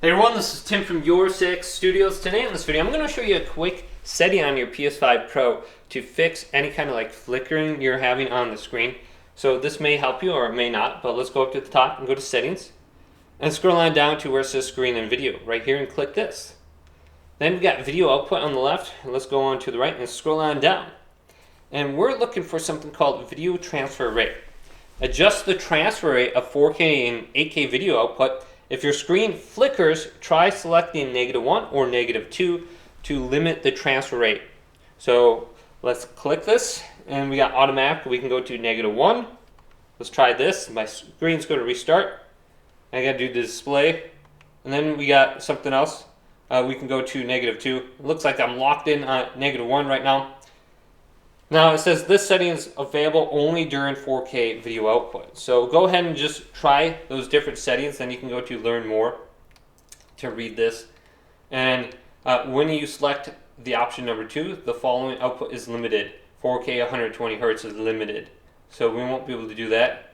Hey everyone, this is Tim from Your 6 Studios. Today in this video, I'm going to show you a quick setting on your PS5 Pro to fix any kind of like flickering you're having on the screen. So this may help you or it may not, but let's go up to the top and go to settings and scroll on down to where it says screen and video right here and click this. Then we got video output on the left, and let's go on to the right and scroll on down. And we're looking for something called video transfer rate. Adjust the transfer rate of 4K and 8K video output. If your screen flickers, try selecting -1 or -2 to limit the transfer rate. So let's click this, and we got automatic. We can go to -1. Let's try this. My screen's going to restart. I got to do the display, and then we got something else. We can go to -2. It looks like I'm locked in on -1 right now. Now it says this setting is available only during 4K video output. So go ahead and just try those different settings. Then you can go to learn more to read this. And when you select the option number 2, the following output is limited. 4K 120 Hertz is limited. So we won't be able to do that.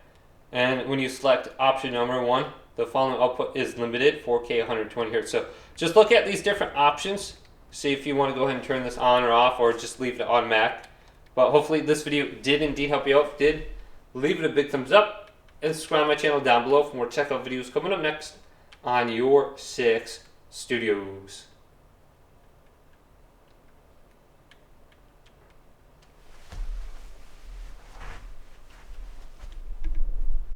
And when you select option number 1, the following output is limited. 4K 120 Hertz. So just look at these different options. See if you want to go ahead and turn this on or off, or just leave it automatic. But hopefully this video did indeed help you out. If it did, leave it a big thumbs up and subscribe to my channel down below for more checkout videos coming up next on Your 6 Studios.